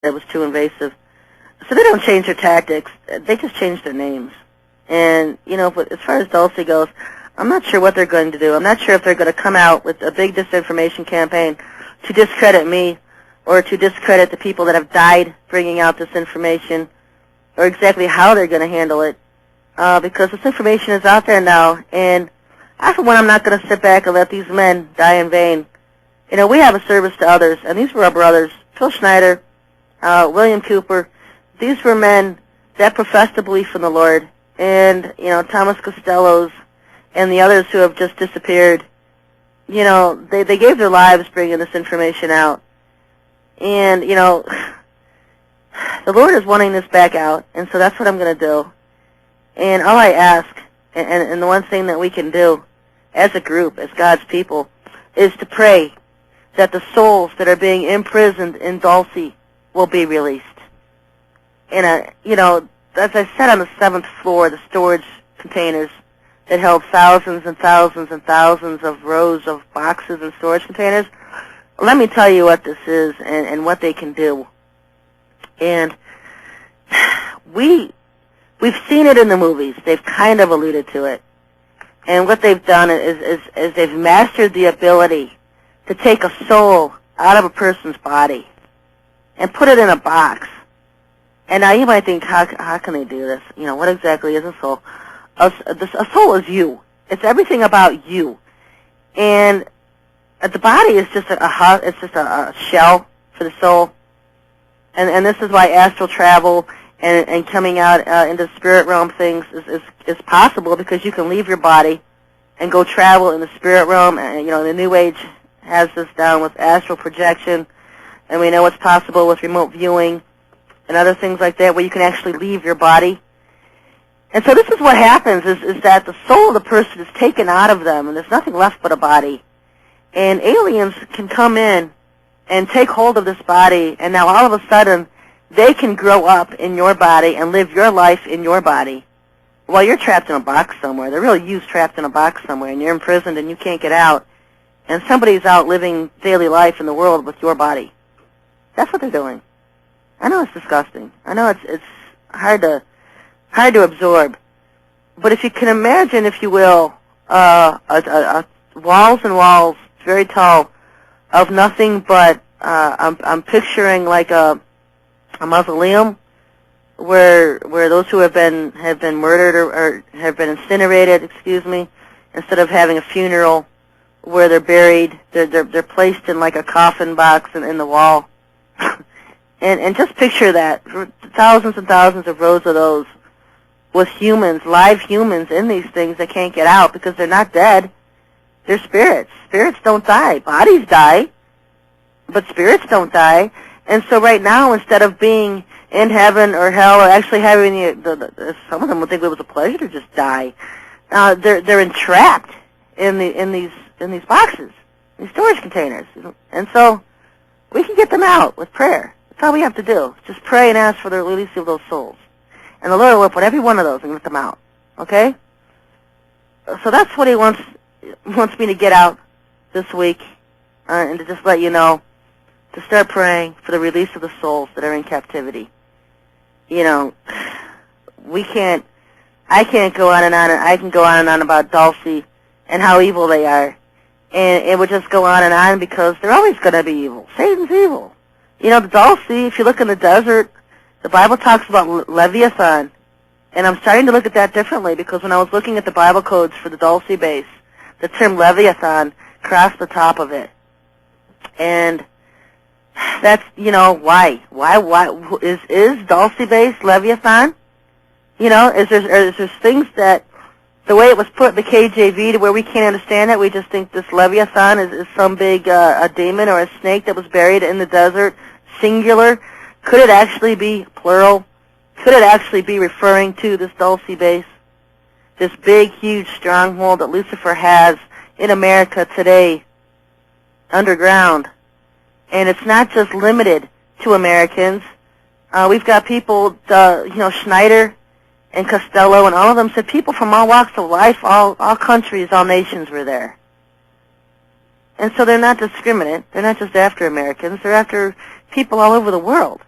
It was too invasive. So they don't change their tactics. They just change their names. And, as far as Dulce goes, I'm not sure what they're going to do. I'm not sure if they're going to come out with a big disinformation campaign to discredit me or to discredit the people that have died bringing out this information, or exactly how they're going to handle it, because this information is out there now. And I, for one, I'm not going to sit back and let these men die in vain. We have a service to others, and these were our brothers, Phil Schneider, William Cooper. These were men that professed a belief in the Lord, and, Thomas Costello's and the others who have just disappeared, they gave their lives bringing this information out. And, the Lord is wanting this back out, and so that's what I'm going to do. And all I ask, and the one thing that we can do as a group, as God's people, is to pray that the souls that are being imprisoned in Dulce will be released. And, as I said, on the 7th floor, the storage containers that held thousands and thousands and thousands of rows of boxes and storage containers, let me tell you what this is and what they can do. And we've seen it in the movies. They've kind of alluded to it. And what they've done is they've mastered the ability to take a soul out of a person's body and put it in a box. And now you might think, how can they do this? What exactly is a soul? A soul is you. It's everything about you. And the body is just a shell for the soul. And this is why astral travel and coming out into spirit realm things is possible, because you can leave your body and go travel in the spirit realm. And, the New Age has this down with astral projection, and we know it's possible with remote viewing and other things like that, where you can actually leave your body. And so this is what happens, is that the soul of the person is taken out of them, and there's nothing left but a body. And aliens can come in and take hold of this body, and now all of a sudden they can grow up in your body and live your life in your body while you're trapped in a box somewhere. They're really you trapped in a box somewhere, and you're imprisoned and you can't get out, and somebody's out living daily life in the world with your body. That's what they're doing. I know it's disgusting. I know it's hard to absorb. But if you can imagine, if you will, walls and walls, very tall, of nothing but I'm picturing like a mausoleum where those who have been murdered or have been incinerated, instead of having a funeral where they're buried, they're placed in like a coffin box in the wall. And just picture that, thousands and thousands of rows of those with humans, live humans in these things that can't get out because they're not dead. They're spirits. Spirits don't die. Bodies die, but spirits don't die. And so right now, instead of being in heaven or hell, or actually having some of them would think it was a pleasure to just die, they're entrapped in these boxes, these storage containers. And so we can get them out with prayer. That's all we have to do. Just pray and ask for the release of those souls. And the Lord will put every one of those and let them out. Okay? So that's what He wants me to get out this week, and to just let you know, to start praying for the release of the souls that are in captivity. I can't go on and on, and I can go on and on about Dulce and how evil they are. And it would just go on and on because they're always going to be evil. Satan's evil. The Dulce, if you look in the desert, the Bible talks about Leviathan. And I'm starting to look at that differently because when I was looking at the Bible codes for the Dulce base, the term Leviathan crossed the top of it. And that's, why? Why is Dulce base Leviathan? Is there things that, the way it was put in the KJV to where we can't understand it, we just think this Leviathan is some big a demon or a snake that was buried in the desert, singular. Could it actually be plural? Could it actually be referring to this Dulce base? This big, huge stronghold that Lucifer has in America today, underground. And it's not just limited to Americans. We've got people, Schneider and Costello, and all of them said people from all walks of life, all countries, all nations were there. And so they're not discriminate. They're not just after Americans. They're after people all over the world.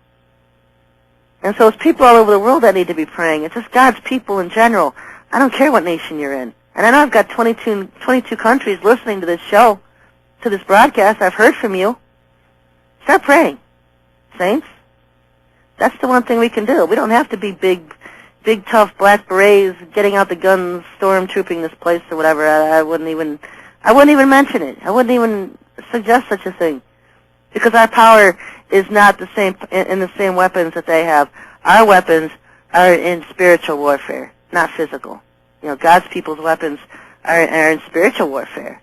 And so it's people all over the world that need to be praying. It's just God's people in general. I don't care what nation you're in. And I know I've got 22 countries listening to this show, to this broadcast. I've heard from you. Start praying, saints. That's the one thing we can do. We don't have to be big, tough black berets getting out the guns, stormtrooping this place or whatever. I wouldn't even mention it. I wouldn't even suggest such a thing, because our power is not the same in the same weapons that they have. Our weapons are in spiritual warfare, not physical. God's people's weapons are in spiritual warfare.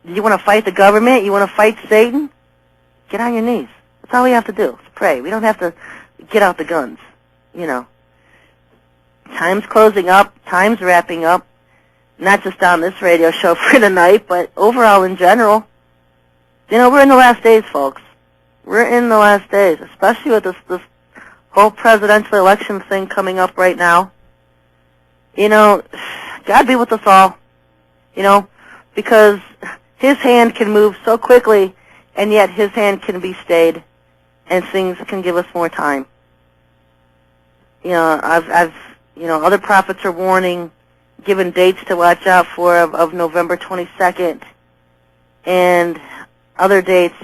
You want to fight the government? You want to fight Satan? Get on your knees. That's all we have to do. Is pray. We don't have to get out the guns. Time's closing up. Time's wrapping up. Not just on this radio show for tonight, but overall in general. We're in the last days, folks. We're in the last days, especially with this whole presidential election thing coming up right now. God be with us all, because His hand can move so quickly, and yet His hand can be stayed, and things can give us more time. Other prophets are warning, giving dates to watch out for of November 22nd, and other dates.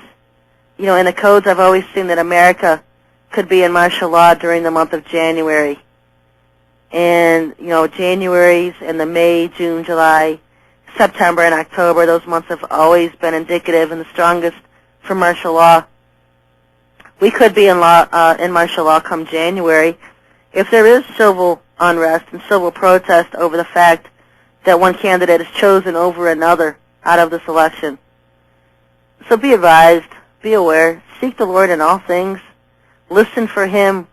In the codes, I've always seen that America could be in martial law during the month of January. And, January's and the May, June, July, September, and October, those months have always been indicative and the strongest for martial law. We could be in martial law come January if there is civil unrest and civil protest over the fact that one candidate is chosen over another out of this election. So be advised. Be aware. Seek the Lord in all things. Listen for Him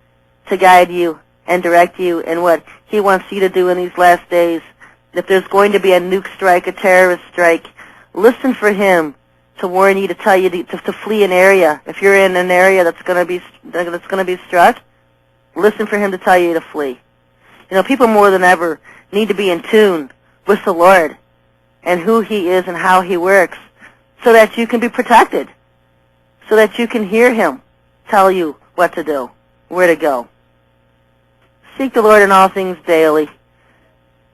to guide you and direct you in what He wants you to do in these last days. If there's going to be a nuke strike, a terrorist strike, listen for Him to warn you, to tell you to flee an area. If you're in an area that's going to be struck, listen for Him to tell you to flee. People more than ever need to be in tune with the Lord and who He is and how He works, so that you can be protected, so that you can hear Him tell you what to do, where to go. Seek the Lord in all things daily.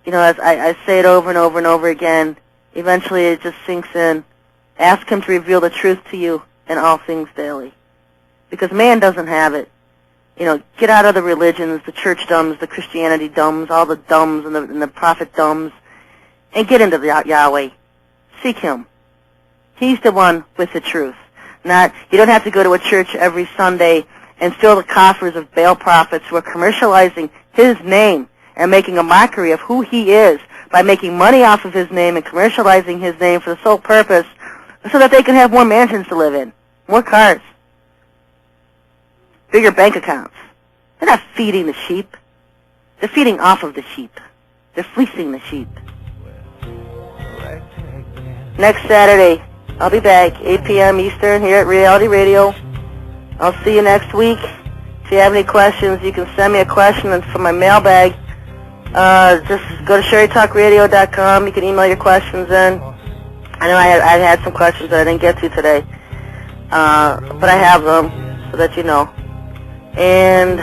As I say it over and over and over again, eventually it just sinks in. Ask Him to reveal the truth to you in all things daily, because man doesn't have it. Get out of the religions, the churchdoms, the Christianity dumbs, all the dumbs and the prophet dumbs, and get into the Yahweh. Seek Him. He's the one with the truth. You don't have to go to a church every Sunday and fill the coffers of Baal prophets who are commercializing His name and making a mockery of who He is by making money off of His name and commercializing His name for the sole purpose so that they can have more mansions to live in, more cars, bigger bank accounts. They're not feeding the sheep. They're feeding off of the sheep. They're fleecing the sheep. Next Saturday, I'll be back, 8 p.m. Eastern, here at Reality Radio. I'll see you next week. If you have any questions, you can send me a question from my mailbag. Just go to SherryTalkRadio.com. You can email your questions in. I know I had some questions that I didn't get to today, but I have them so that you know. And,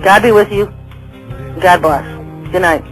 God be with you. God bless. Good night.